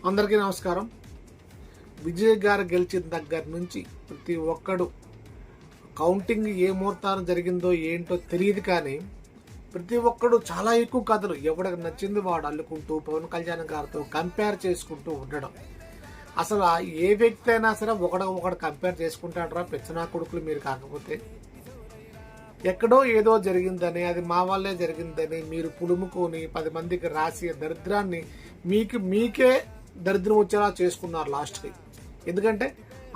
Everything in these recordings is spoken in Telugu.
అందరికీ నమస్కారం. విజయ్ గారు గెలిచిన దగ్గర నుంచి ప్రతి ఒక్కడు కౌంటింగ్ ఏ ముహూర్తాన్ని జరిగిందో ఏంటో తెలియదు, కానీ ప్రతి ఒక్కడు చాలా ఎక్కువ కథలు ఎవడికి నచ్చింది వాడు అల్లుకుంటూ పవన్ కళ్యాణ్ గారితో కంపేర్ చేసుకుంటూ ఉండడం. అసలు ఏ వ్యక్తి అయినా సరే ఒకడు కంపేర్ చేసుకుంటాడరా పెచ్చనా కొడుకులు మీరు. కాకపోతే ఎక్కడో ఏదో జరిగిందని, అది మా వల్లే జరిగిందని మీరు పులుముకొని 10 మందికి రాసి దరిద్రాన్ని మీకే దరిద్రం వచ్చేలా చేసుకున్నారు లాస్ట్కి. ఎందుకంటే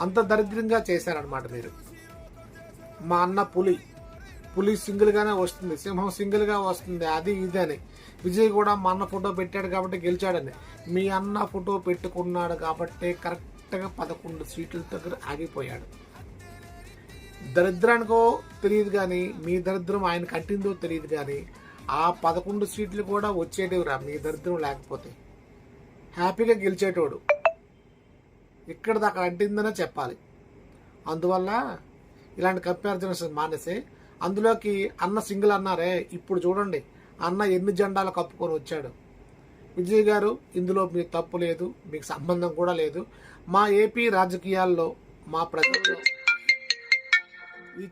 అంత దరిద్రంగా చేశారనమాట మీరు. మా అన్న పులి సింగిల్గానే వస్తుంది, సింహం సింగిల్గా వస్తుంది, అది ఇదని. విజయ్ కూడా మా అన్న ఫోటో పెట్టాడు కాబట్టి గెలిచాడని. మీ అన్న ఫోటో పెట్టుకున్నాడు కాబట్టి కరెక్ట్గా 11 సీట్ల దగ్గర ఆగిపోయాడు. దరిద్రానికో తెలియదు కానీ మీ దరిద్రం ఆయన కట్టిందో తెలియదు కానీ ఆ 11 సీట్లు కూడా వచ్చేటివిరా మీ దరిద్రం లేకపోతే. హ్యాపీగా గెలిచేటోడు ఇక్కడ దాకా అంటిందనే చెప్పాలి. అందువల్ల ఇలాంటి కంపారిజన్స్ మానేసి అందులోకి అన్న సింగిల్ అన్నారే, ఇప్పుడు చూడండి అన్న ఎన్ని జెండాలు కప్పుకొని వచ్చాడు. విజయ్ గారు ఇందులో మీ తప్పు లేదు, మీకు సంబంధం కూడా లేదు. మా ఏపీ రాజకీయాల్లో మా ప్రజల్లో ఈ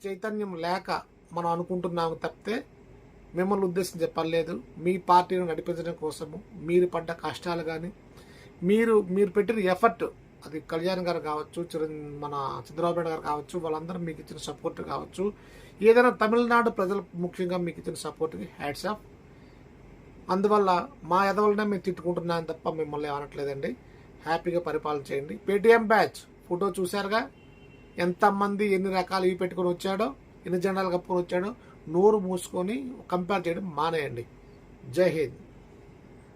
చైతన్యం లేక మనం అనుకుంటున్నాము తప్పితే మిమ్మల్ని ఉద్దేశించి చెప్పలేదు. మీ పార్టీని నడిపించడం కోసము మీరు పడ్డ కష్టాలు కానీ మీరు పెట్టిన ఎఫర్ట్, అది కళ్యాణ్ గారు కావచ్చు, మన చంద్రబాబు నాయుడు గారు కావచ్చు, వాళ్ళందరూ మీకు ఇచ్చిన సపోర్ట్ కావచ్చు, ఏదైనా తమిళనాడు ప్రజలు ముఖ్యంగా మీకు ఇచ్చిన సపోర్ట్కి హ్యాట్స్ ఆఫ్. అందువల్ల మా ఎదవలనే మేము తిట్టుకుంటున్నాం తప్ప మిమ్మల్ని అనట్లేదండి. హ్యాపీగా పరిపాలన చేయండి. పేటీఎం బ్యాచ్ ఫోటో చూశారుగా, ఎంతమంది ఎన్ని రకాలు ఇవి పెట్టుకొని వచ్చాడో, ఎన్ని జెండాలు కప్పుకొని వచ్చాడో. నోరు మూసుకొని కంపేర్ చేయడం మానేయండి. జై హింద్.